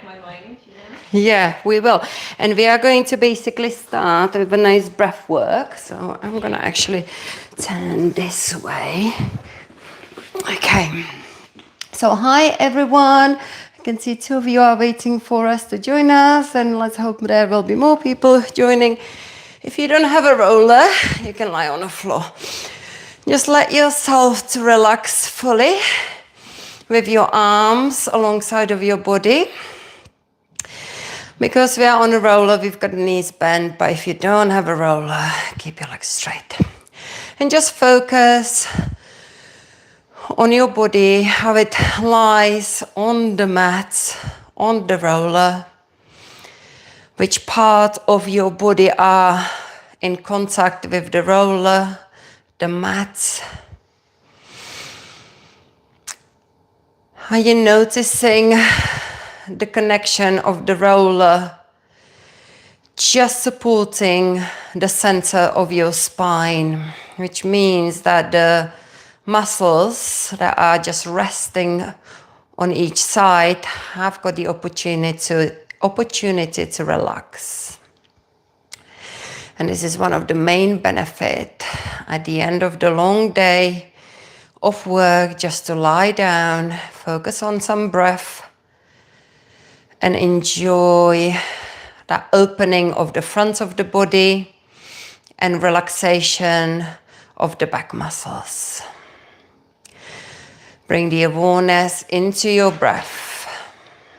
my mind, you know? Yeah, we will. And we are going to basically start with a nice breath work. So I'm going to actually turn this way. Okay. So hi, everyone. I can see two of you are waiting for us to join us. And let's hope there will be more people joining. If you don't have a roller, you can lie on the floor. Just let yourself to relax fully with your arms alongside of your body. Because we are on a roller, we've got the knees bent, but if you don't have a roller, keep your legs straight. And just focus on your body, how it lies on the mat, on the roller. Which part of your body are in contact with the roller, the mat. Are you noticing the connection of the roller just supporting the center of your spine, which means that the muscles that are just resting on each side have got the opportunity to relax. And this is one of the main benefits at the end of the long day of work, just to lie down, focus on some breath, and enjoy that opening of the front of the body and relaxation of the back muscles. Bring the awareness into your breath.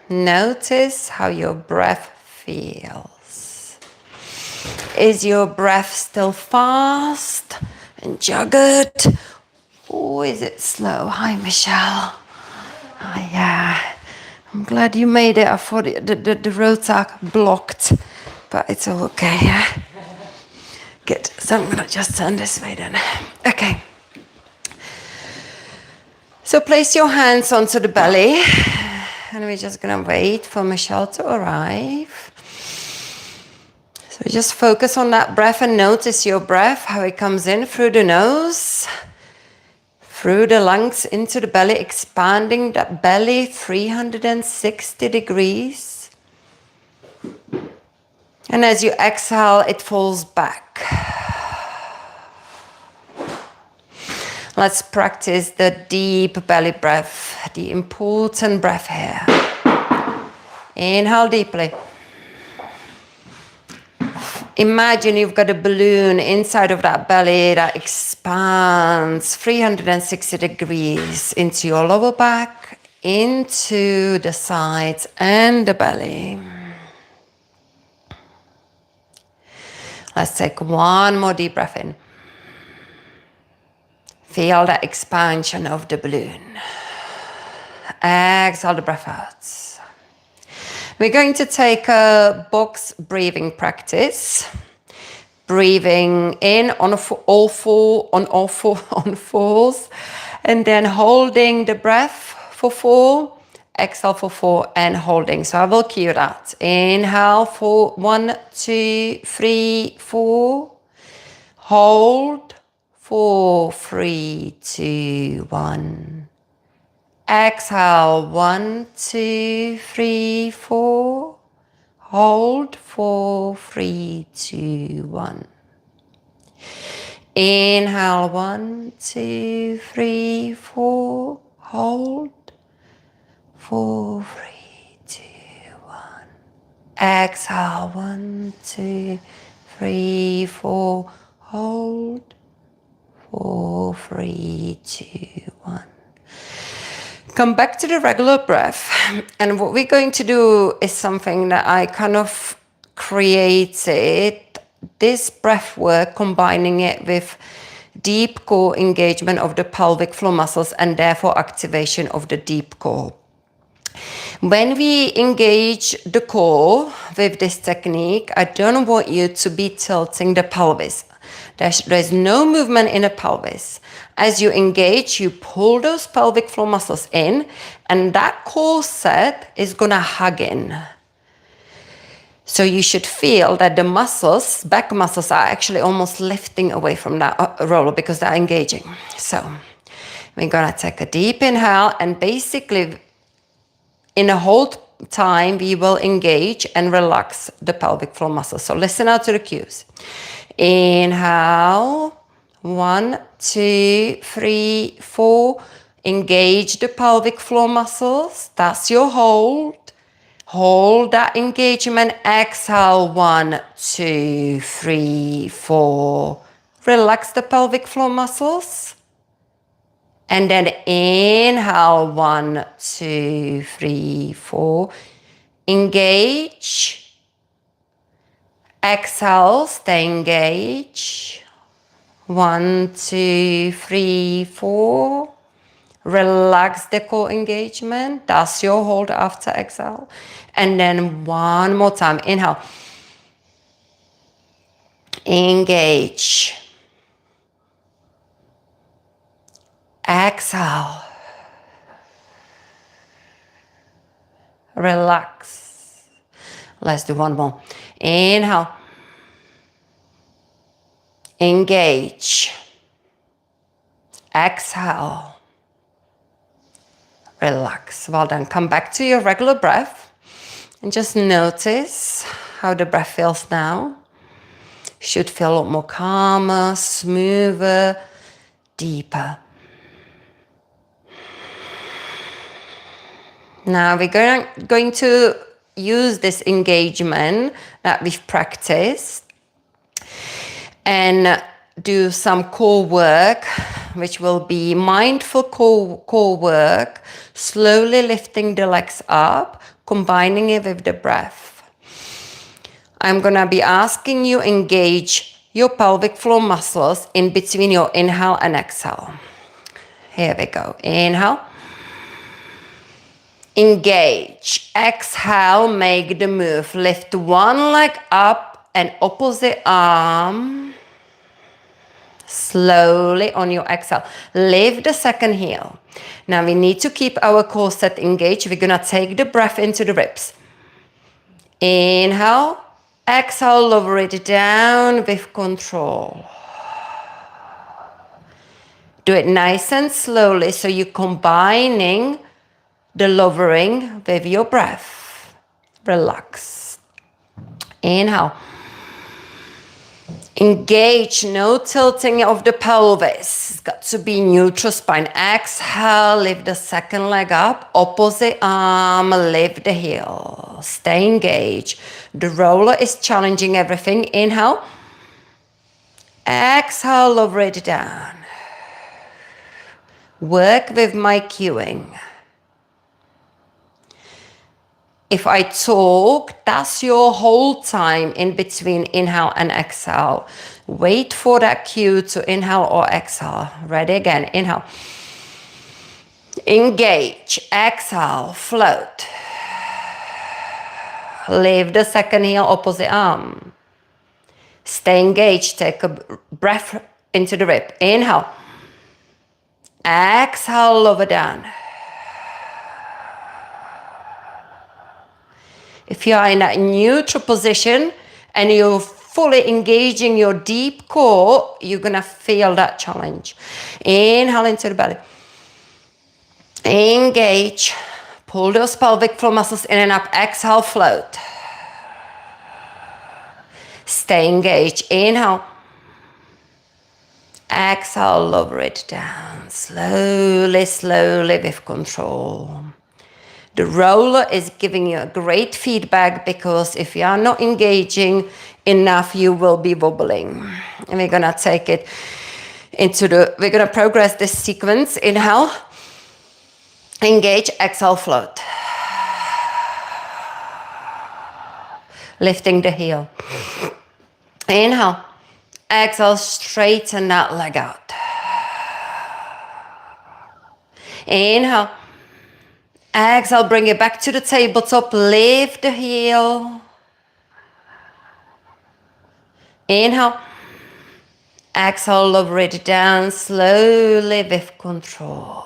Notice how your breath feels. Is your breath still fast and jugged? Or is it slow? Hi, Michelle. Hi, yeah. I'm glad you made it. I thought the roads are blocked, but it's all okay, yeah? Good. So I'm going to just turn this way then. Okay. So place your hands onto the belly, and we're just going to wait for Michelle to arrive. So just focus on that breath and notice your breath, how it comes in through the nose, through the lungs into the belly, expanding that belly 360 degrees. And as you exhale, it falls back. Let's practice the deep belly breath, the important breath here. Inhale deeply. Imagine you've got a balloon inside of that belly that expands 360 degrees into your lower back, into the sides and the belly. Let's take one more deep breath in. Feel that expansion of the balloon. Exhale the breath out. We're going to take a box breathing practice. Breathing in on all fours, and then holding the breath for 4, exhale for 4, and holding. So I will cue that. Inhale for 1, 2, 3, 4. Hold 4, 3, 2, 1. Exhale 1, 2, 3, 4. Hold 4, 3, 2, 1. Inhale 1, 2, 3, 4. Hold 4, 3, 2, 1. Exhale 1, 2, 3, 4. Hold 4, 3, 2, 1. Come back to the regular breath, and what we're going to do is something that I kind of created, this breath work, combining it with deep core engagement of the pelvic floor muscles and therefore activation of the deep core. When we engage the core with this technique, I don't want you to be tilting the pelvis. There's no movement in the pelvis. As you engage, you pull those pelvic floor muscles in, and that core set is gonna hug in. So you should feel that the muscles, back muscles, are actually almost lifting away from that roller because they're engaging. So we're gonna take a deep inhale, and basically in a hold time, we will engage and relax the pelvic floor muscles. So listen out to the cues. Inhale. 1, 2, 3, 4. Engage the pelvic floor muscles. That's your hold. Hold that engagement. Exhale. 1, 2, 3, 4. Relax the pelvic floor muscles. And then inhale. 1, 2, 3, 4. Engage. Exhale. Stay engaged. 1, 2, 3, 4. Relax the core engagement. That's your hold after exhale. And then one more time. Inhale. Engage. Exhale. Relax. Let's do one more. Inhale. Engage. Exhale. Relax. Well done. Come back to your regular breath and just notice how the breath feels now. Should feel a lot more calmer, smoother, deeper. Now we're going to use this engagement that we've practiced and do some core work, which will be mindful core work, slowly lifting the legs up, combining it with the breath. I'm gonna be asking you engage your pelvic floor muscles in between your inhale and exhale. Here we go. Inhale. Engage. Exhale, make the move. Lift one leg up and opposite arm. Slowly on your exhale. Lift the second heel. Now we need to keep our core set engaged. We're gonna take the breath into the ribs. Inhale. Exhale, lower it down with control. Do it nice and slowly so you're combining the lowering with your breath. Relax. Inhale. Engage, no tilting of the pelvis. It's got to be neutral spine. Exhale, lift the second leg up. Opposite arm, lift the heel. Stay engaged. The roller is challenging everything. Inhale. Exhale, lower it down. Work with my cueing. If I talk, that's your whole time in between inhale and exhale. Wait for that cue to inhale or exhale. Ready again. Inhale. Engage. Exhale. Float. Lift the second heel, opposite arm. Stay engaged. Take a breath into the rib. Inhale. Exhale, lower down. If you are in that neutral position and you're fully engaging your deep core, you're gonna feel that challenge. Inhale into the belly. Engage. Pull those pelvic floor muscles in and up. Exhale, float. Stay engaged. Inhale. Exhale, lower it down. Slowly, slowly with control. The roller is giving you a great feedback because if you are not engaging enough, you will be wobbling. And we're gonna take it we're gonna progress this sequence. Inhale, engage, exhale, float. Lifting the heel. Inhale, exhale, straighten that leg out. Inhale. Exhale, bring it back to the tabletop. Lift the heel. Inhale. Exhale, lower it down slowly with control.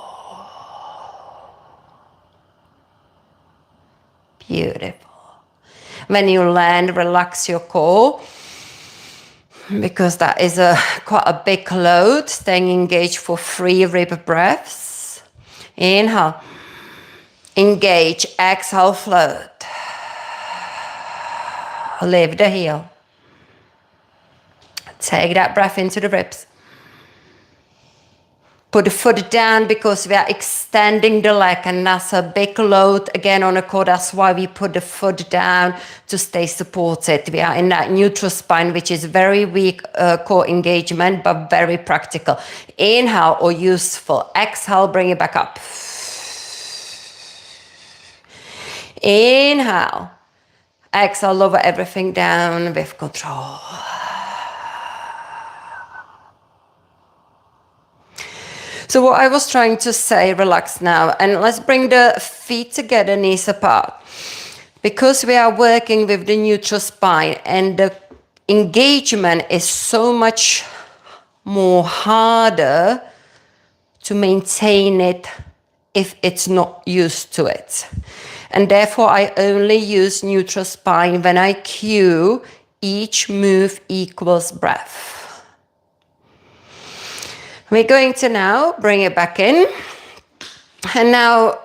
Beautiful. When you land, relax your core because that is quite a big load. Staying engaged for 3 rib breaths. Inhale. Engage, exhale, float. Lift the heel. Take that breath into the ribs. Put the foot down because we are extending the leg, and that's a big load again on the core. That's why we put the foot down to stay supported. We are in that neutral spine, which is very weak core engagement, but very practical. Inhale or useful. Exhale, bring it back up. Inhale. Exhale, lower everything down with control. So what I was trying to say, relax now, and let's bring the feet together, knees apart. Because we are working with the neutral spine and the engagement is so much more harder to maintain it if it's not used to it. And therefore I only use neutral spine when I cue each move equals breath. We're going to now bring it back in. And now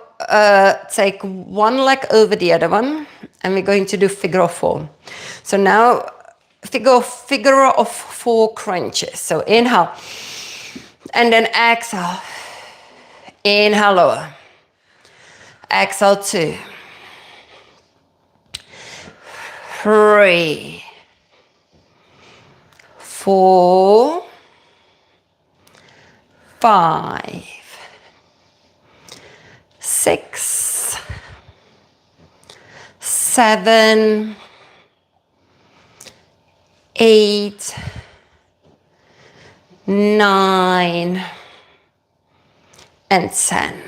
take one leg over the other one. And we're going to do figure of four. So now figure of four crunches. So inhale. And then exhale. Inhale, lower. Exhale, 2. 3. 4. 5, 6, 7, 8, 9, and 10.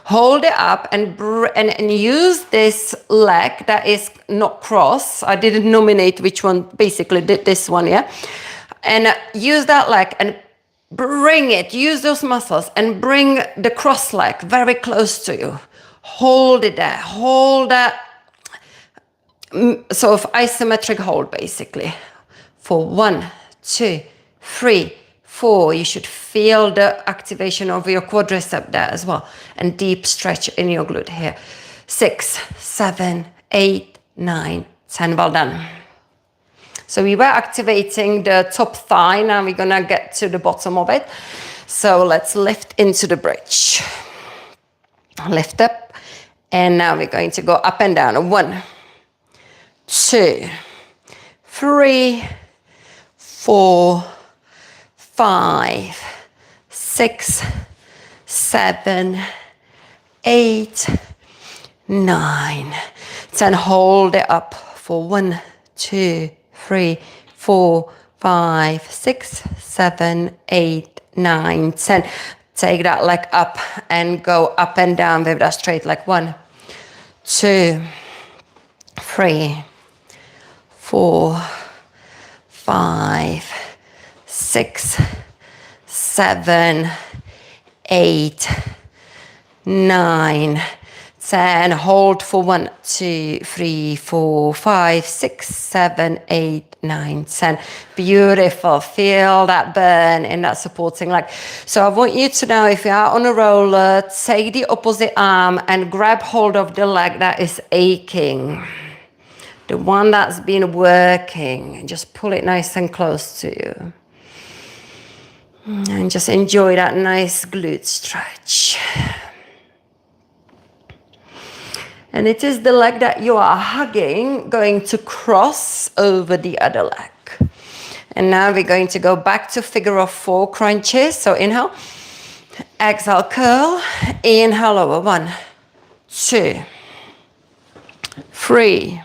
Hold it up and use this leg that is not cross. I didn't nominate which one, basically did this one, yeah? And use that leg and bring it, use those muscles and bring the cross leg very close to you. Hold it there, hold that sort of isometric hold basically. For 1, 2, 3, 4, you should feel the activation of your quadricep there as well. And deep stretch in your glute here. 6, 7, 8, 9, 10, well done. So we were activating the top thigh, now we're gonna get to the bottom of it. So let's lift into the bridge. Lift up, and now we're going to go up and down. 1, 2, 3, 4, 5, 6, 7, 8, 9, 10. Hold it up for 1, 2, 3, 4, 5, 6, 7, 8, 9, 10. Take that leg up and go up and down with that straight leg. 1, 2, 3, 4, 5, 6, 7, 8, 9, 10. Hold for 1, 2, 3, 4, 5, 6, 7, 8, 9, 10. Beautiful. Feel that burn in that supporting leg. So I want you to now, if you are on a roller, take the opposite arm and grab hold of the leg that is aching. The one that's been working. And just pull it nice and close to you. And just enjoy that nice glute stretch. And it is the leg that you are hugging going to cross over the other leg. And now we're going to go back to figure of 4 crunches. So inhale, exhale, curl, inhale, lower. 1, 2, 3,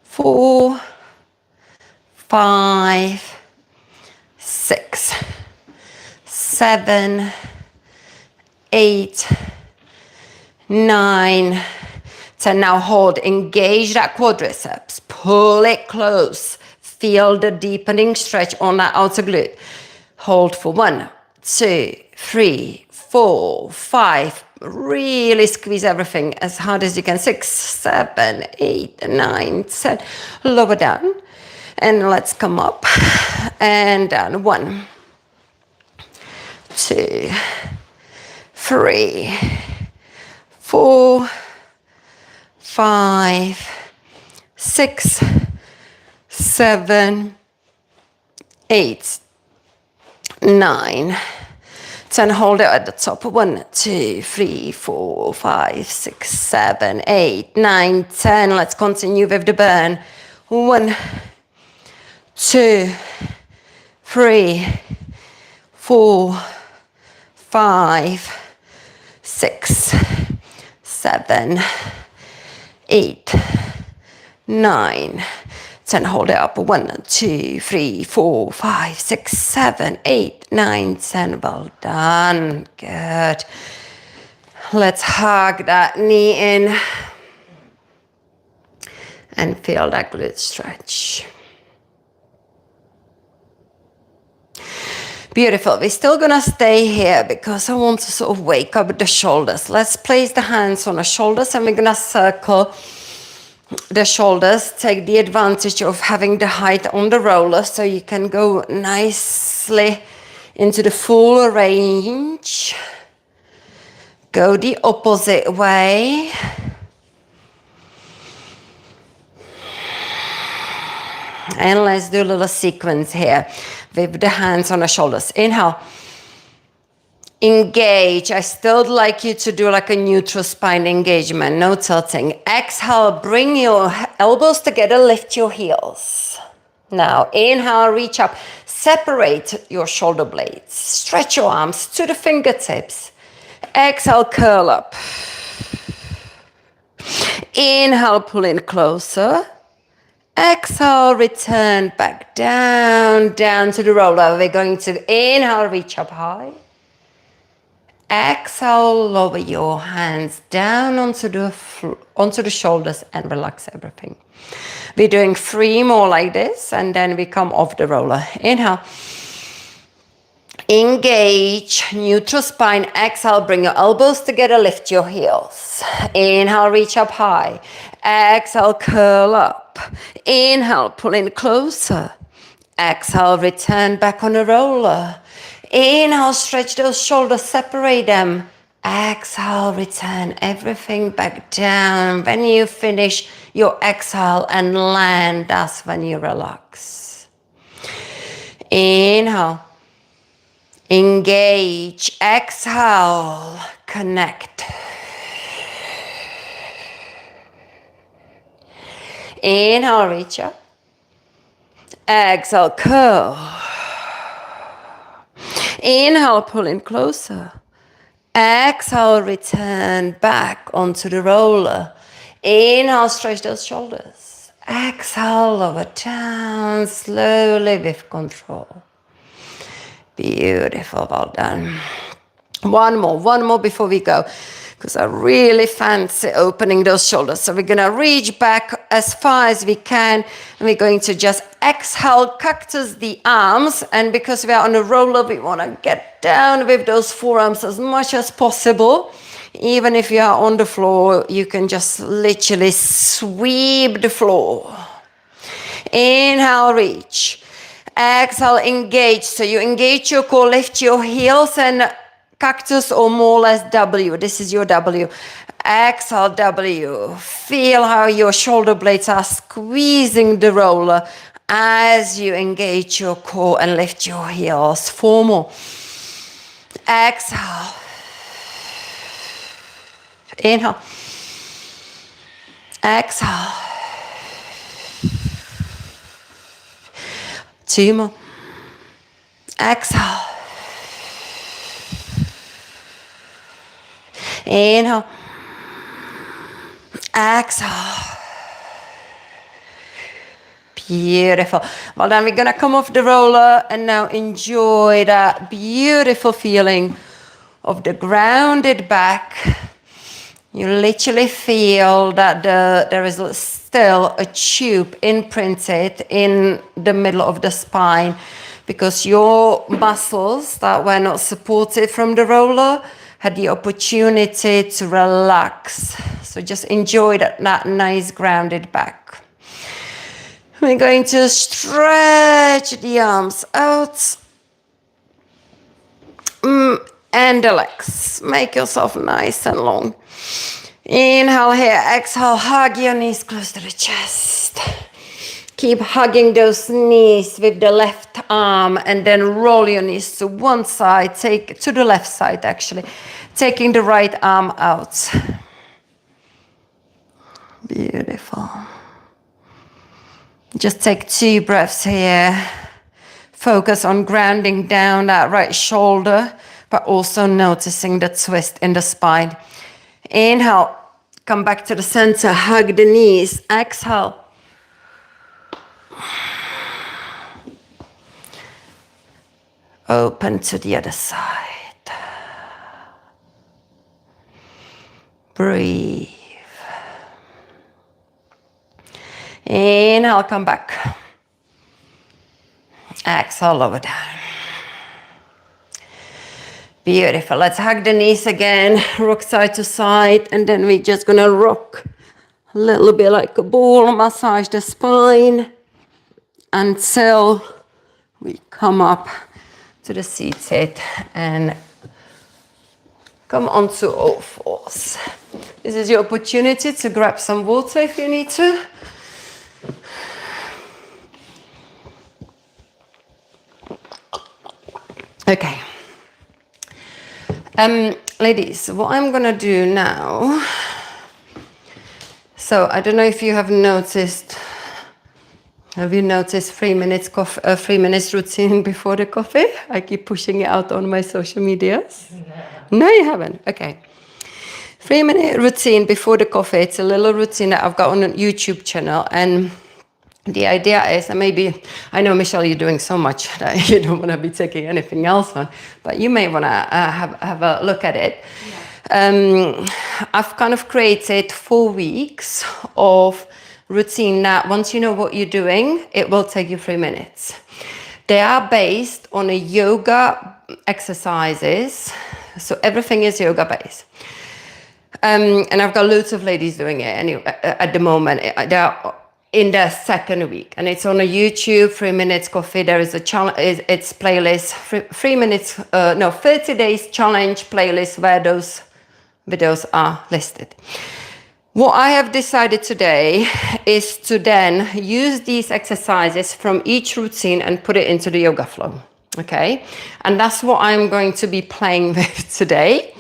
4, 5, 6, 7, 8, 9, 10. Now hold, engage that quadriceps, pull it close, feel the deepening stretch on that outer glute. Hold for 1, 2, 3, 4, 5. Really squeeze everything as hard as you can. 6, 7, 8, 9, 10. Lower down. And let's come up and down. 1, 2, 3, 4, 5, 6, 7, 8, 9, 10. Hold it at the top. 1, 2, 3, 4, 5, 6, 7, 8, 9, 10. Let's continue with the burn. 1, 2, 3, 4, 5, 6, 7, 8, 9, 10. Hold it up. 1, 2, 3, 4, 5, 6, 7, 8, 9, 10. Well done. Good. Let's hug that knee in and feel that glute stretch. Beautiful. We're still gonna stay here because I want to sort of wake up the shoulders. Let's place the hands on the shoulders and we're gonna circle the shoulders. Take the advantage of having the height on the roller so you can go nicely into the full range. Go the opposite way. And let's do a little sequence here with the hands on the shoulders. Inhale. Engage. I still like you to do like a neutral spine engagement, no tilting. Exhale, bring your elbows together, lift your heels. Now, inhale, reach up. Separate your shoulder blades. Stretch your arms to the fingertips. Exhale, curl up. Inhale, pull in closer. Exhale, return back down, down to the roller. We're going to inhale, reach up high. Exhale, lower your hands down onto the shoulders and relax everything. We're doing 3 more like this and then we come off the roller. Inhale. Engage, neutral spine. Exhale, bring your elbows together, lift your heels. Inhale, reach up high. Exhale, curl up. Inhale, pull in closer. Exhale, return back on the roller. Inhale, stretch those shoulders, separate them. Exhale, return everything back down. When you finish your exhale and land, that's when you relax. Inhale. Engage. Exhale. Connect. Inhale, reach up. Exhale, curl. Inhale, pull in closer. Exhale, return back onto the roller. Inhale, stretch those shoulders. Exhale, lower down slowly with control. Beautiful, well done. One more before we go, because I really fancy opening those shoulders. So we're gonna reach back as far as we can, and we're going to just exhale, cactus the arms, and because we are on a roller, we wanna get down with those forearms as much as possible. Even if you are on the floor, you can just literally sweep the floor. Inhale, reach. Exhale, engage. So you engage your core, lift your heels and cactus or more or less W. This is your W. Exhale, W. Feel how your shoulder blades are squeezing the roller as you engage your core and lift your heels. 4 more. Exhale. Inhale. Exhale. 2 more. Exhale. Inhale. Exhale. Beautiful. Well, then we're going to come off the roller and now enjoy that beautiful feeling of the grounded back. You literally feel that there is still a tube imprinted in the middle of the spine because your muscles that were not supported from the roller had the opportunity to relax. So just enjoy that nice grounded back. We're going to stretch the arms out. and the legs. Make yourself nice and long. Inhale here, exhale, hug your knees close to the chest. Keep hugging those knees with the left arm and then roll your knees to one side, take to the left side actually, taking the right arm out. Beautiful. Just take 2 breaths here. Focus on grounding down that right shoulder, but also noticing the twist in the spine. Inhale, come back to the center, hug the knees. Exhale. Open to the other side. Breathe. Inhale, come back. Exhale, lower down. Beautiful. Let's hug the knees again, rock side to side, and then we're just gonna rock a little bit like a ball, massage the spine until we come up to the seated and come onto all fours. This is your opportunity to grab some water if you need to. Okay. Ladies, what I'm gonna do now, so I don't know if you have noticed, have you noticed 3 minutes 3 minutes routine before the coffee? I keep pushing it out on my social medias. No, you haven't. Okay. 3-minute routine before the coffee. It's a little routine that I've got on a YouTube channel, and the idea is, and maybe, I know, Michelle, you're doing so much that you don't want to be taking anything else on, but you may want to have a look at it. Yeah. I've kind of created 4 weeks of routine that once you know what you're doing, it will take you 3 minutes. They are based on a yoga exercises, so everything is yoga based. And I've got loads of ladies doing it anyway, at the moment. They're in their 2nd week, and it's on a YouTube, 3 minutes coffee. There is a challenge, it's playlist, 30 days challenge playlist where those videos are listed. What I have decided today is to then use these exercises from each routine and put it into the yoga flow, okay? And that's what I'm going to be playing with today.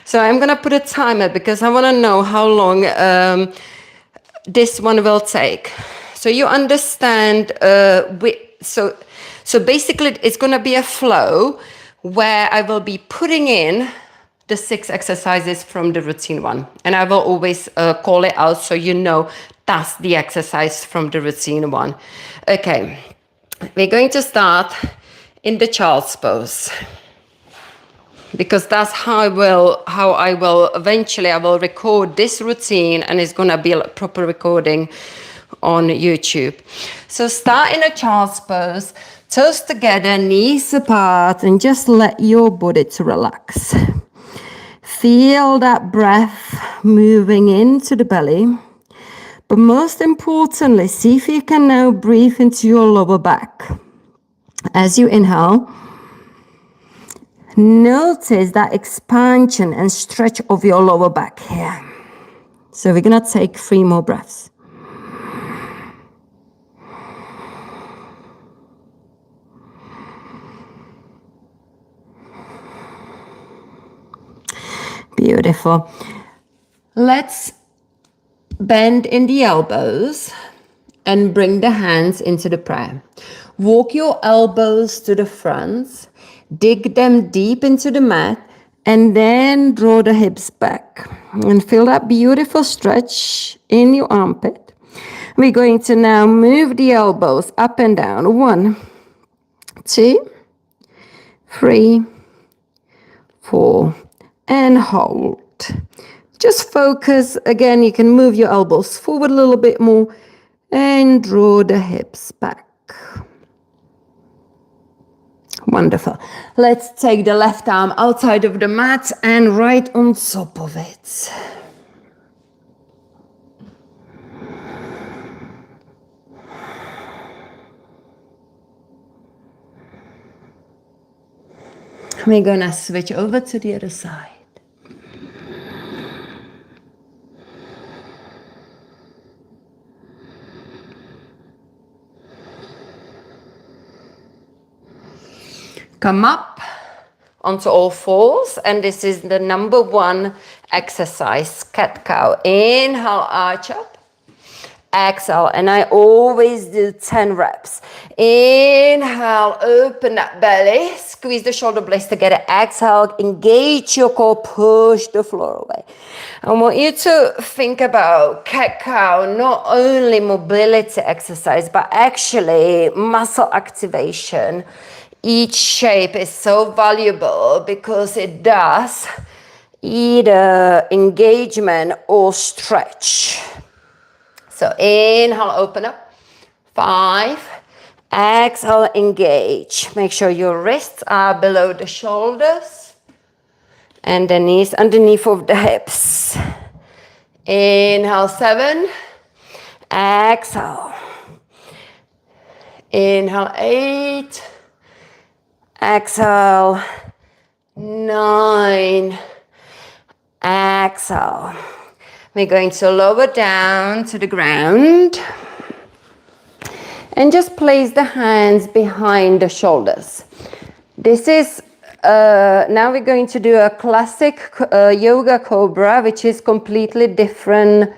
So I'm gonna put a timer because I wanna know how long this one will take. So you understand, so basically it's gonna be a flow where I will be putting in the 6 exercises from the routine one. And I will always call it out so you know that's the exercise from the routine one. Okay, we're going to start in the child's pose, because that's how I will eventually record this routine, and it's gonna be a proper recording on YouTube. So start in a child's pose, toes together, knees apart, and just let your body to relax. Feel that breath moving into the belly, but most importantly, see if you can now breathe into your lower back. As you inhale, notice that expansion and stretch of your lower back here. So we're gonna take 3 more breaths. Beautiful. Let's bend in the elbows and bring the hands into the prayer. Walk your elbows to the front, dig them deep into the mat, and then draw the hips back. And feel that beautiful stretch in your armpit. We're going to now move the elbows up and down. 1, 2, 3, 4, and hold. Just focus. Again, you can move your elbows forward a little bit more and draw the hips back. Wonderful. Let's take the left arm outside of the mat and right on top of it. We're gonna switch over to the other side. Come up onto all fours, and this is the number one exercise, cat-cow. Inhale, arch up. Exhale, and I always do 10 reps. Inhale, open that belly, squeeze the shoulder blades together. Exhale, engage your core, push the floor away. I want you to think about cat-cow, not only mobility exercise, but actually muscle activation. Each shape is so valuable because it does either engagement or stretch. So inhale, open up. 5. Exhale, engage. Make sure your wrists are below the shoulders and the knees underneath of the hips. Inhale, 7. Exhale. Inhale, 8. Exhale, 9. Exhale. We're going to lower down to the ground and just place the hands behind the shoulders. This is, now we're going to do a classic yoga cobra, which is completely different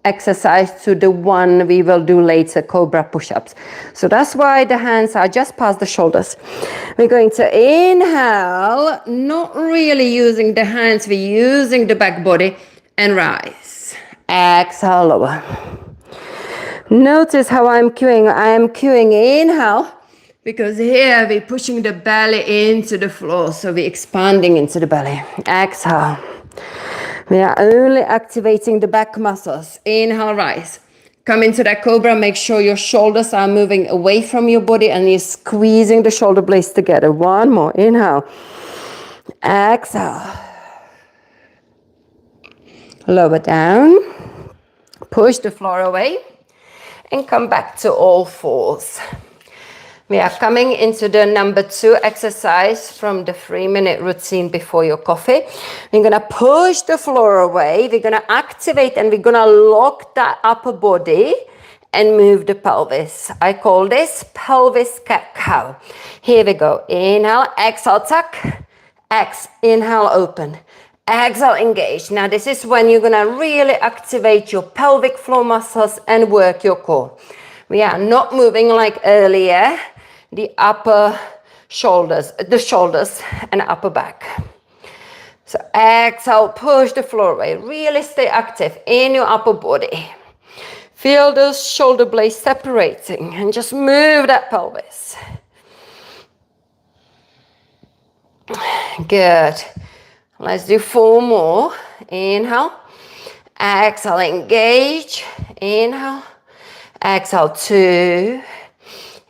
exercise to the one we will do later, cobra push-ups. So that's why the hands are just past the shoulders. We're going to inhale, not really using the hands, we're using the back body, and rise. Exhale, lower. Notice how I'm cueing. I am cueing inhale because here we're pushing the belly into the floor, so we're expanding into the belly. Exhale. We are only activating the back muscles. Inhale, rise. Come into that cobra. Make sure your shoulders are moving away from your body and you're squeezing the shoulder blades together. One more. Inhale. Exhale. Lower down. Push the floor away. And come back to all fours. We are coming into the number 2 exercise from the 3-minute routine before your coffee. We're gonna push the floor away. We're gonna activate and we're gonna lock that upper body and move the pelvis. I call this pelvis cat-cow. Here we go. Inhale, exhale, tuck. Inhale, open. Exhale, engage. Now this is when you're gonna really activate your pelvic floor muscles and work your core. We are not moving like earlier. The upper shoulders, the shoulders and upper back. So exhale, push the floor away. Really stay active in your upper body. Feel those shoulder blades separating and just move that pelvis. Good. Let's do 4 more. Inhale. Exhale, engage. Inhale. Exhale, 2.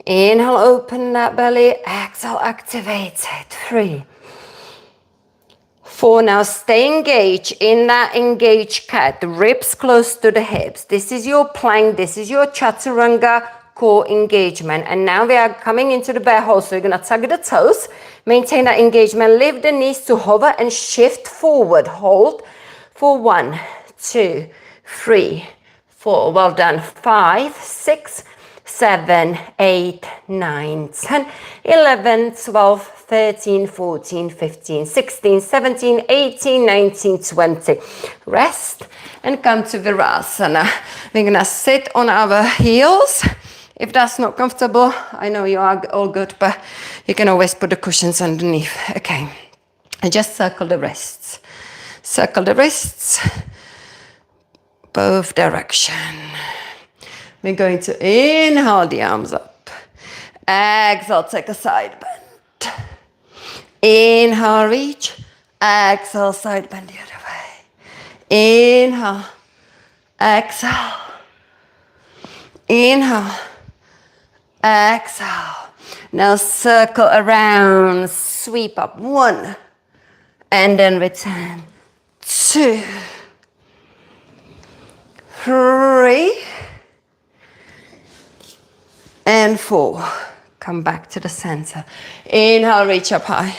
Inhale, open that belly. Exhale, activate it. 3. 4. Now stay engaged in that engaged cat. The ribs close to the hips. This is your plank. This is your chaturanga core engagement. And now we are coming into the bear hold. So you're going to tug the toes. Maintain that engagement. Lift the knees to hover and shift forward. Hold for 1, 2, 3, 4. Well done. 5, 6, 7, 8, 9, 10, 11, 12, 13, 14, 15, 16, 17, 18, 19, 20. Rest and come to Virasana. We're gonna sit on our heels. If that's not comfortable, I know you are all good, but you can always put the cushions underneath. Okay, and just circle the wrists. Circle the wrists, both direction. We're going to inhale the arms up. Exhale, take a side bend. Inhale, reach. Exhale, side bend the other way. Inhale. Exhale. Inhale. Exhale. Now circle around, sweep up. 1. And then return. 2. 3. And 4. Come back to the center. Inhale, reach up high.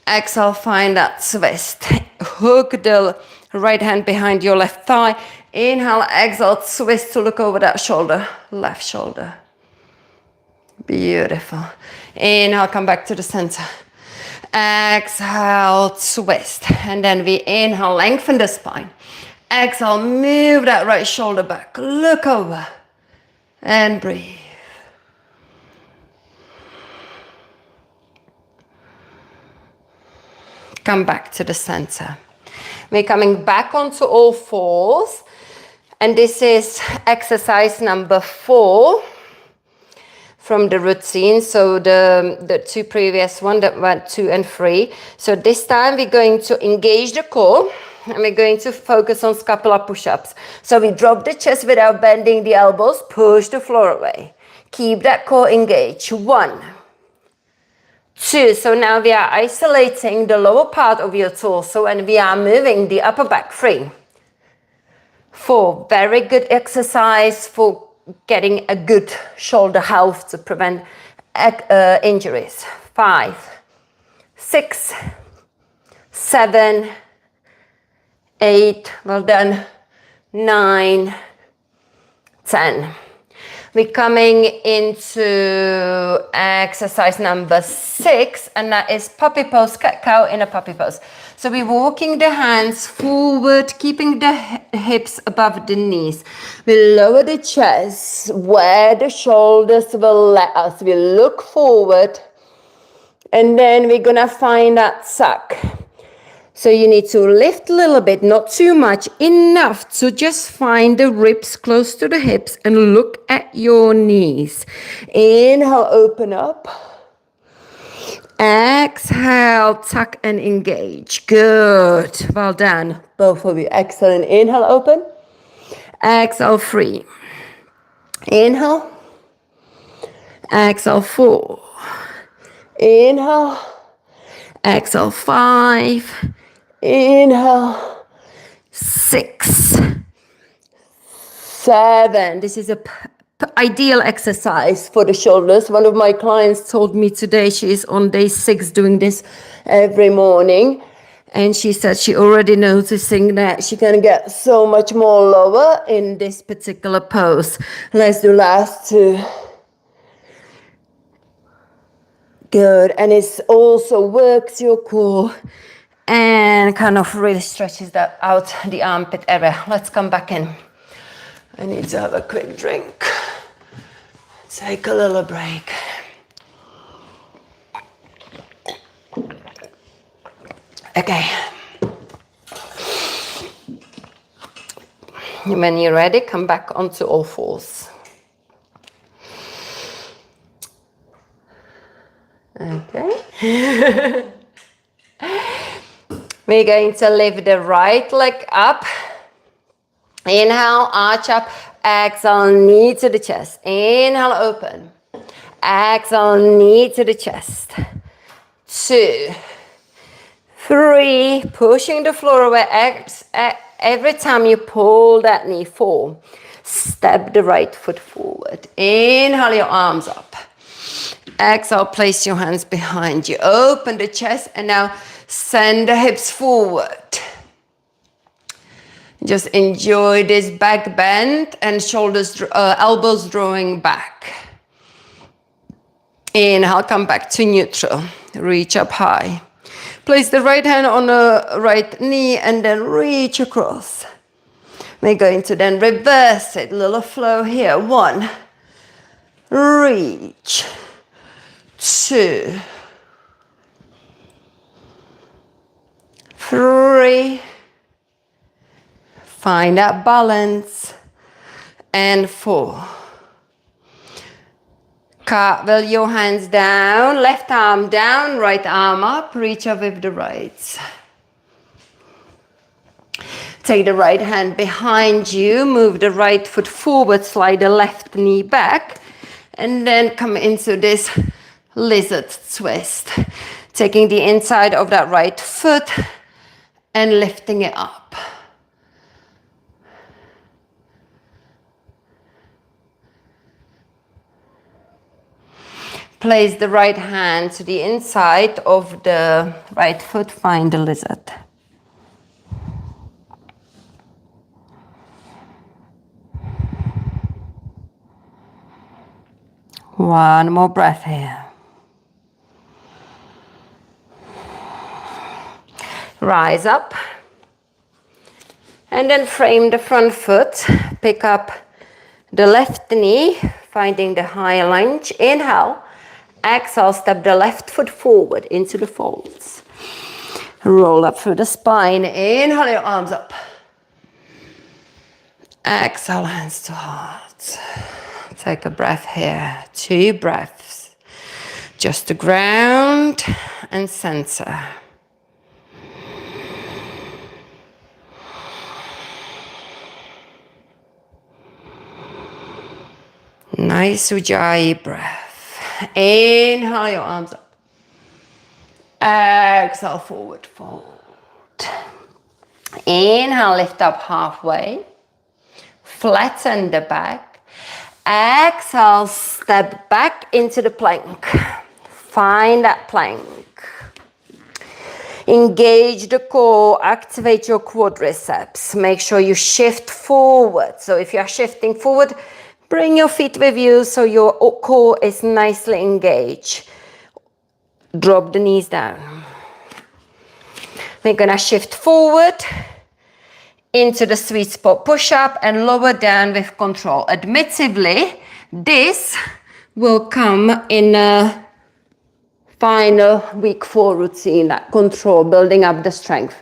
Exhale, find that twist. Hook the right hand behind your left thigh. Inhale, exhale, twist to look over that shoulder. Left shoulder. Beautiful. Inhale, come back to the center. Exhale, twist. And then we inhale, lengthen the spine. Exhale, move that right shoulder back. Look over. And breathe. Come back to the center. We're coming back onto all fours. And this is exercise number 4 from the routine. So the 2 previous one that went 2 and 3. So this time we're going to engage the core and we're going to focus on scapular push-ups. So we drop the chest without bending the elbows, push the floor away. Keep that core engaged. 1, 2, so now we are isolating the lower part of your torso and we are moving the upper back. 3, 4, very good exercise for getting a good shoulder health to prevent injuries. 5, 6, 7, 8, well done, 9, 10. We're coming into exercise number 6, and that is puppy pose, cat cow in a puppy pose. So we're walking the hands forward, keeping the hips above the knees. We lower the chest where the shoulders will let us. We look forward, and then we're gonna find that suck. So you need to lift a little bit, not too much, enough to just find the ribs close to the hips and look at your knees. Inhale, open up. Exhale, tuck and engage. Good. Well done. Both of you. Excellent. Inhale, open. Exhale, free. Inhale. Exhale, 4. Inhale. Exhale, 5. Inhale, 6, 7. This is a ideal exercise for the shoulders. One of my clients told me today she is on day 6 doing this every morning. And she said she already noticing that she can get so much more lower in this particular pose. Let's do last 2. Good. And it also works your core and kind of really stretches that out the armpit area. Let's come back in. I need to have a quick drink. Take a little break. Okay. When you're ready, come back onto all fours. Okay. We're going to lift the right leg up. Inhale, arch up. Exhale, knee to the chest. Inhale, open. Exhale, knee to the chest. 2, 3, pushing the floor away. Every time you pull that knee, 4. Step the right foot forward. Inhale, your arms up. Exhale, place your hands behind you. Open the chest and now send the hips forward. Just enjoy this back bend and shoulders, elbows drawing back. Inhale, come back to neutral. Reach up high. Place the right hand on the right knee and then reach across. We're going to then reverse it. Little flow here. 1. Reach. 2. 3. Find that balance. And 4. Cartwheel your hands down, left arm down, right arm up, reach up with the right. Take the right hand behind you, move the right foot forward, slide the left knee back, and then come into this lizard twist. Taking the inside of that right foot and lifting it up. Place the right hand to the inside of the right foot, find the lizard. One more breath here. Rise up. And then frame the front foot. Pick up the left knee, finding the high lunge. Inhale. Exhale, step the left foot forward into the folds. Roll up through the spine. Inhale your arms up. Exhale, hands to heart. Take a breath here. 2 breaths. Just to ground and center. Nice Ujjayi breath. Inhale your arms up. Exhale, forward fold. Inhale, lift up halfway. Flatten the back. Exhale, step back into the plank. Find that plank. Engage the core, activate your quadriceps. Make sure you shift forward. So if you're shifting forward, bring your feet with you so your core is nicely engaged. Drop the knees down. We're gonna shift forward into the sweet spot push-up and lower down with control. Admittedly, this will come in a final week 4 routine, that control, building up the strength.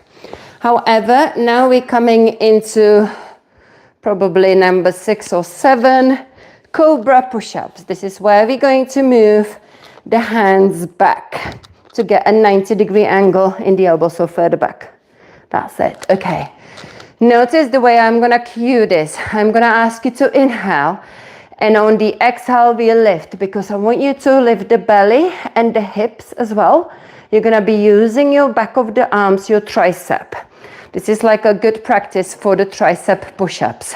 However, now we're coming into probably number 6 or 7, cobra push-ups. This is where we're going to move the hands back to get a 90-degree angle in the elbow, so further back. That's it. Okay. Notice the way I'm gonna cue this. I'm gonna ask you to inhale, and on the exhale we lift, because I want you to lift the belly and the hips as well. You're gonna be using your back of the arms, your tricep. This is like a good practice for the tricep push-ups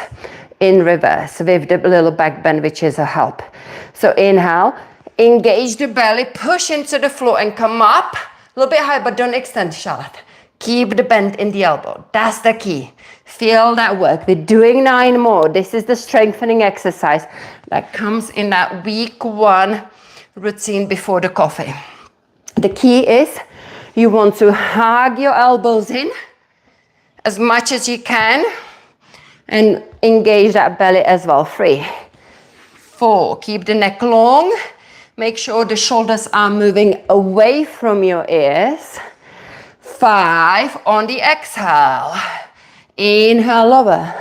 in reverse with the little back bend, which is a help. So inhale, engage the belly, push into the floor and come up a little bit high, but don't extend, Charlotte. Keep the bend in the elbow. That's the key. Feel that work. We're doing 9 more. This is the strengthening exercise that comes in that week 1 routine before the coffee. The key is you want to hug your elbows in as much as you can and engage that belly as well. 3, 4, keep the neck long. Make sure the shoulders are moving away from your ears. 5, on the exhale. Inhale, lower.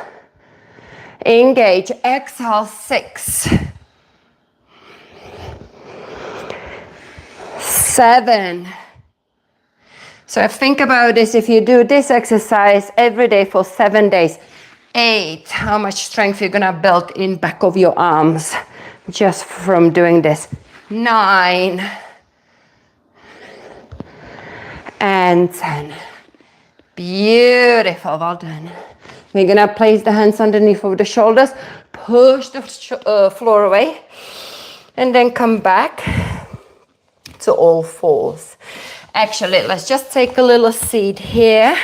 Engage, exhale, 6. 7. So think about this, if you do this exercise every day for 7 days. 8, how much strength you're gonna build in back of your arms just from doing this. 9. And 10. Beautiful, well done. We're gonna place the hands underneath of the shoulders, push the floor away, and then come back to all 4s. Actually, let's just take a little seat here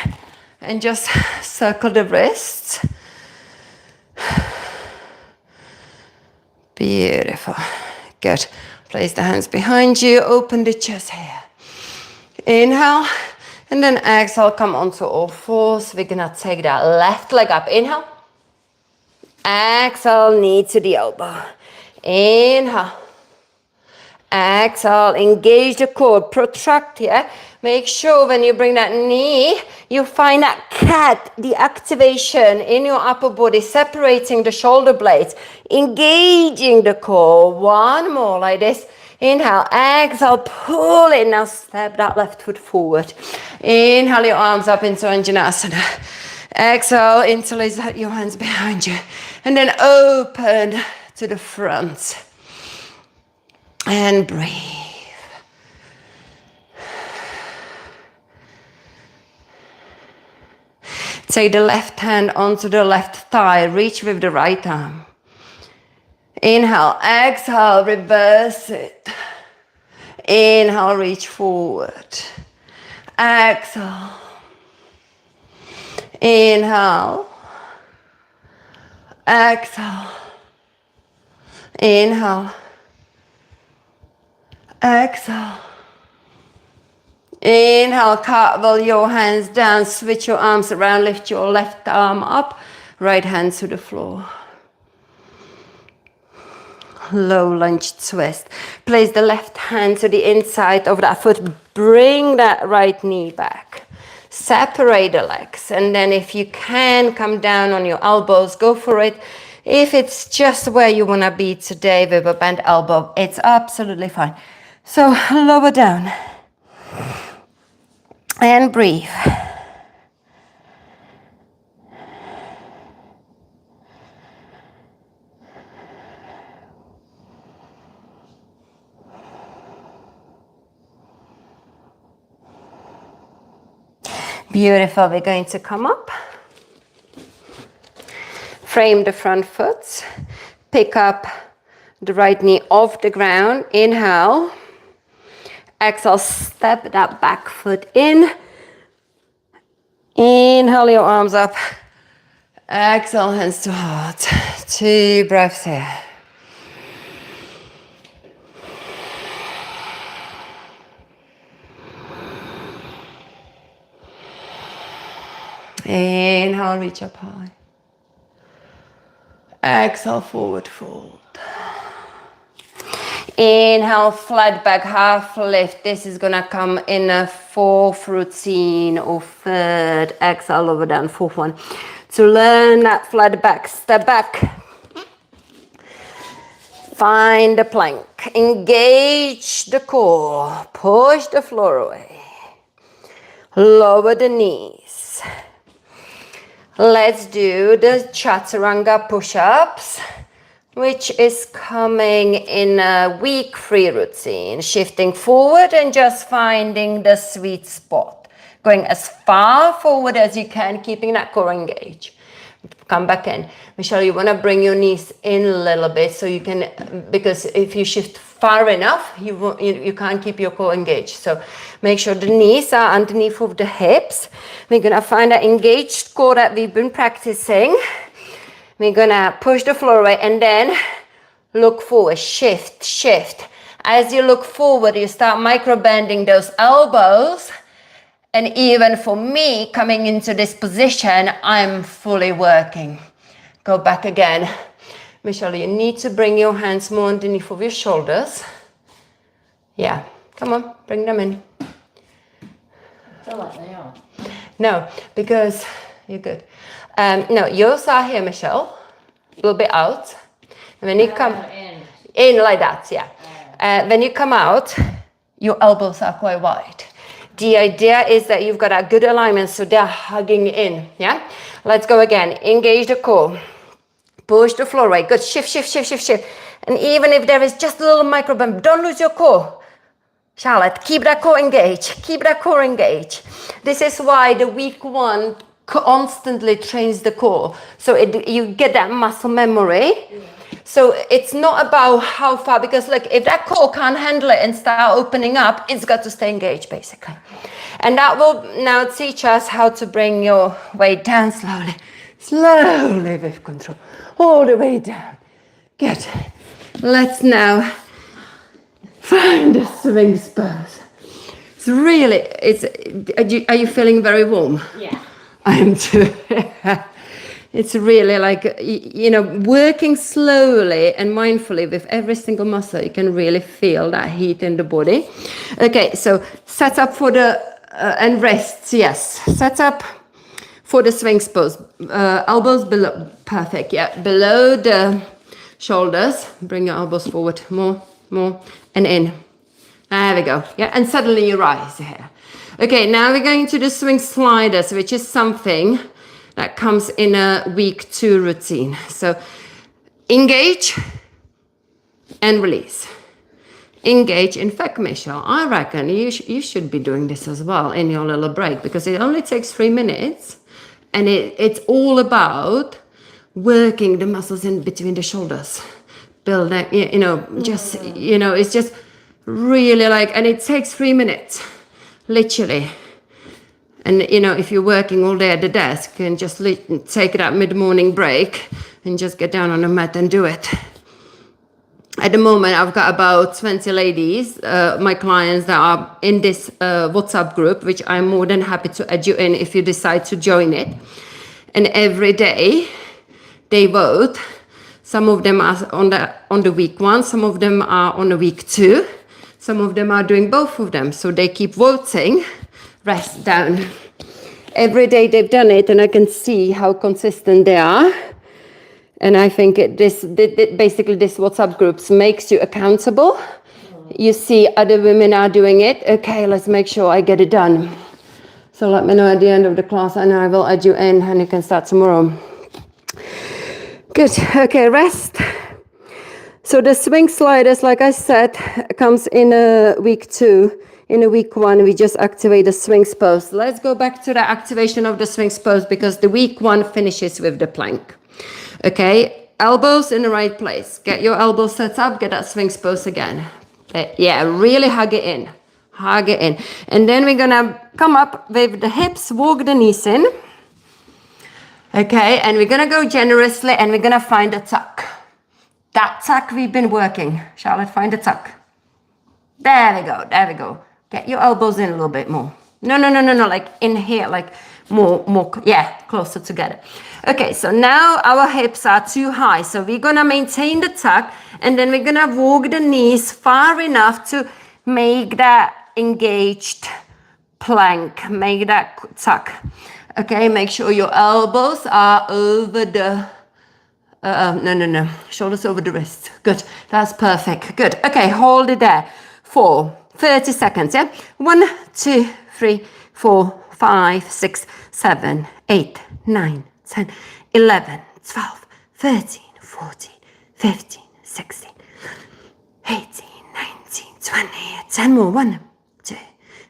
and just circle the wrists. Beautiful, good. Place the hands behind you, open the chest here. Inhale, and then exhale, come onto all 4s. We're gonna take that left leg up. Inhale. Exhale, knee to the elbow. Inhale. Exhale, engage the core, protract here. Make sure when you bring that knee, you find that cat, the activation in your upper body, separating the shoulder blades, engaging the core. 1 more like this. Inhale, exhale, pull in. Now step that left foot forward. Inhale your arms up into Anjanasana. Exhale, interlace your hands behind you. And then open to the front. And breathe. Take the left hand onto the left thigh. Reach with the right arm. Inhale, exhale, reverse it. Inhale, reach forward. Exhale. Inhale. Exhale. Inhale. Exhale. Inhale, cartwheel your hands down, switch your arms around, lift your left arm up, right hand to the floor. Low lunge twist. Place the left hand to the inside of that foot. Bring that right knee back. Separate the legs. And then if you can, come down on your elbows. Go for it. If it's just where you want to be today with a bent elbow, it's absolutely fine. So lower down. And breathe. Beautiful. We're going to come up. Frame the front foot. Pick up the right knee off the ground. Inhale. Exhale, step that back foot in. Inhale your arms up. Exhale, hands to heart. 2 breaths here. Inhale, reach up high. Exhale, forward fold. Inhale, flat back, half lift. This is gonna come in a 4th routine or 3rd. Exhale, over down, 4th one. To learn that flat back, step back. Find the plank. Engage the core. Push the floor away. Lower the knees. Let's do the chaturanga push-ups, which is coming in a week 3 routine. Shifting forward and just finding the sweet spot. Going as far forward as you can, keeping that core engaged. Come back in. Michelle, you want to bring your knees in a little bit so you can, because if you shift far enough, you can't keep your core engaged. So make sure the knees are underneath of the hips. We're going to find that engaged core that we've been practicing. We're going to push the floor away and then look forward. Shift, shift. As you look forward, you start micro bending those elbows. And even for me, coming into this position, I'm fully working. Go back again. Michelle, you need to bring your hands more underneath of your shoulders. Yeah, come on, bring them in. I feel like they are. No, because you're good. No, yours are here, Michelle. A little bit out. And when you come in like that, yeah. When you come out, your elbows are quite wide. The idea is that you've got a good alignment, so they're hugging in, yeah? Let's go again. Engage the core. Push the floor away. Good. Shift, shift, shift, shift, shift. And even if there is just a little micro bend, don't lose your core. Charlotte, keep that core engaged. Keep that core engaged. This is why the week 1 constantly trains the core. So you get that muscle memory. Yeah. So it's not about how far, because look, if that core can't handle it and start opening up, it's got to stay engaged basically. And that will now teach us how to bring your weight down slowly. Slowly with control. All the way down. Good. Let's now find the swing spurs. It's really, are you feeling very warm? Yeah. I am too. It's really like, working slowly and mindfully with every single muscle, you can really feel that heat in the body. Okay, so set up for the, and rests, yes. Set up for the swing pose. Elbows below, perfect, yeah. Below the shoulders, bring your elbows forward, more, and in. There we go, yeah, and suddenly you rise here. Okay, now we're going to the swing sliders, which is something that comes in a week 2 routine. So engage and release. Engage. In fact, Michelle, I reckon you should be doing this as well in your little break, because it only takes 3 minutes and it's all about working the muscles in between the shoulders. Building, it's just Really like, and it takes 3 minutes, literally. And you know, if you're working all day at the desk, you can just take that mid-morning break and just get down on the mat and do it. At the moment, I've got about 20 ladies, my clients that are in this WhatsApp group, which I'm more than happy to add you in if you decide to join it. And every day they vote. Some of them are on the week 1, some of them are on the week 2, some of them are doing both of them. So they keep voting, rest down. Every day they've done it, and I can see how consistent they are. And I think basically this WhatsApp groups makes you accountable. You see other women are doing it. Okay, let's make sure I get it done. So let me know at the end of the class, and I will add you in, and you can start tomorrow. Good. Okay, rest. So the swing sliders, like I said, comes in week 2. In a week 1, we just activate the swings pose. Let's go back to the activation of the swings pose, because the week 1 finishes with the plank. Okay, elbows in the right place. Get your elbows set up, get that swings pose again. Yeah, really hug it in. Hug it in. And then we're gonna come up with the hips, walk the knees in. Okay, and we're gonna go generously, and we're gonna find a tuck. That tuck we've been working. Charlotte, find a tuck. There we go, there we go. Get your elbows in a little bit more. No, like in here, like more, yeah, closer together. Okay, so now our hips are too high, so we're gonna maintain the tuck, and then we're gonna walk the knees far enough to make that engaged plank, make that tuck. Okay, make sure your elbows are over the, no, shoulders over the wrist. Good, that's perfect, good. Okay, hold it there for 30 seconds, yeah? 1, 2, 3, 4, 5, 6, 7, 8, 9, 10, 11, 12, 13, 14, 15, 16, 18, 19, 20, 10 more. 1, 2,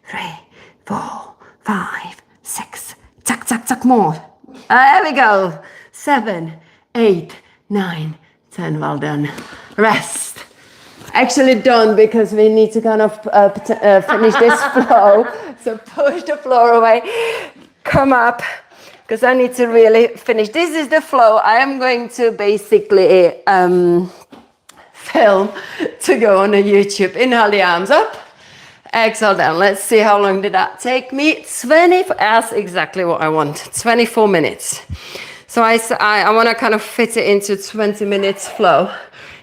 3, 4, 5, 6, tuck more. There we go. 7, 8, 9, 10, well done. Rest. Actually done, because we need to kind of finish this flow. So push the floor away, come up, because I need to really finish. This is the flow I am going to basically film to go on a YouTube. Inhale the arms up, exhale down. Let's see how long did that take me. That's exactly what I want, 24 minutes. So I want to kind of fit it into 20 minutes flow.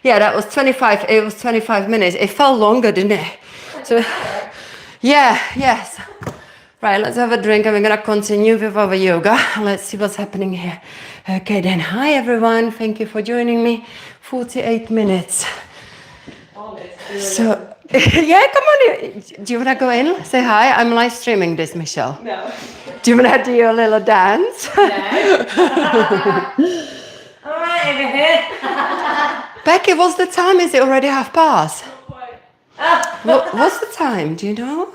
Yeah, that was 25, it was 25 minutes. It felt longer, didn't it? So, yeah, yes. Right, let's have a drink, and we're gonna continue with our yoga. Let's see what's happening here. Okay then, hi everyone, thank you for joining me. 48 minutes. So, yeah, come on. Do you wanna go in? Say hi, I'm live streaming this, Michelle. No. Do you wanna do your little dance? No. All right, over here. Becky, what's the time? Is it already past? What's the time? Do you know?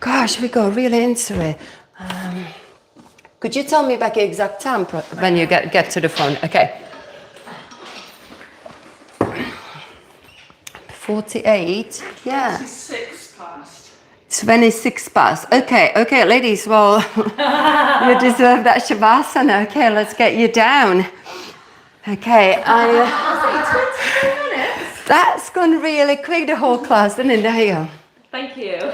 Gosh, we go really into it. Could you tell me, Becky, exact time when you get to the phone? Okay. 48. Yeah. 26 past. 26 past. Okay, ladies. Well, you deserve that shavasana. Okay, let's get you down. Okay, 24 minutes. That's gone really quick, the whole class, didn't it? There you go. Thank you.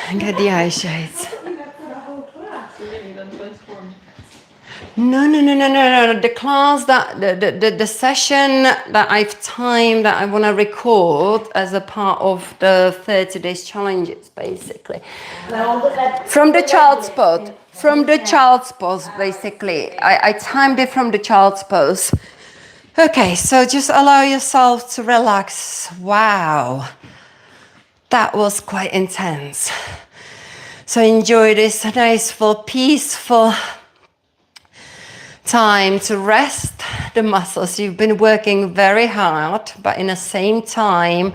And get the eye shades. You got for the whole class. You've only done 24 minutes. No. The class the session that I've timed that I want to record as a part of the 30 days challenges, basically. From the child's pose. From the child's pose, basically. I timed it from the child's pose. Okay, so just allow yourself to relax. Wow. That was quite intense. So enjoy this nice, full, peaceful time to rest the muscles. You've been working very hard, but in the same time,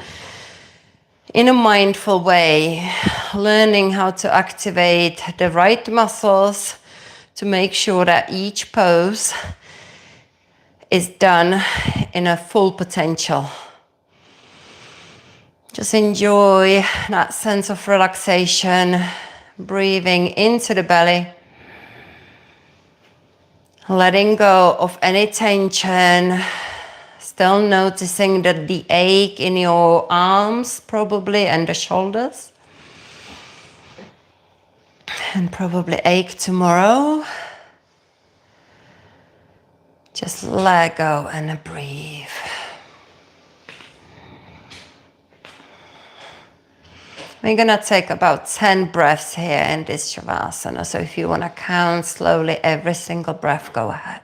in a mindful way, learning how to activate the right muscles to make sure that each pose is done in a full potential. Just enjoy that sense of relaxation, breathing into the belly, letting go of any tension, still noticing that the ache in your arms probably and the shoulders, and probably ache tomorrow. Just let go and breathe. We're gonna take about 10 breaths here in this Shavasana. So if you wanna count slowly every single breath, go ahead.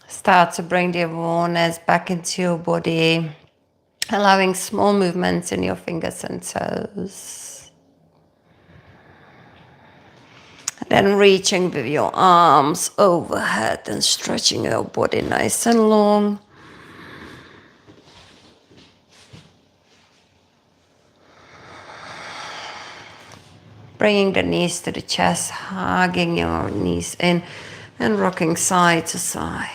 Start to bring the awareness back into your body, allowing small movements in your fingers and toes. And then reaching with your arms overhead and stretching your body nice and long. Bringing the knees to the chest, hugging your knees in and rocking side to side.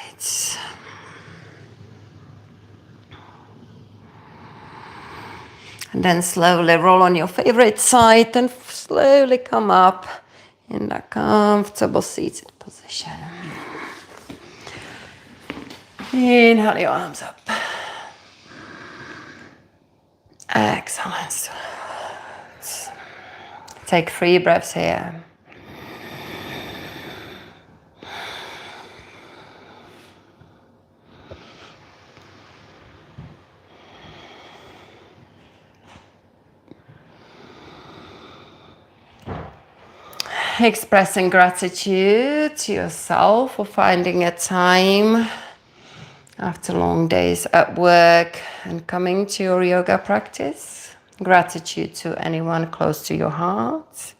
And then slowly roll on your favorite side and slowly come up in that comfortable seated position. Inhale your arms up. Excellent. Take 3 breaths here. Expressing gratitude to yourself for finding a time after long days at work and coming to your yoga practice. Gratitude to anyone close to your heart,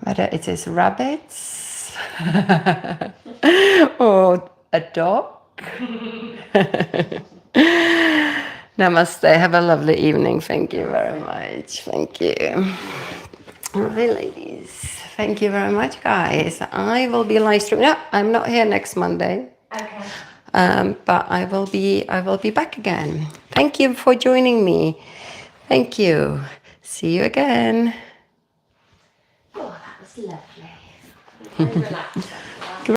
whether it is rabbits or a dog. Namaste. Have a lovely evening. Thank you very much. Thank you. All right, ladies. Thank you very much, guys. I will be live streaming. No, I'm not here next Monday. Okay. But I will be back again. Thank you for joining me. Thank you. See you again. Oh, that was lovely. Very relaxing.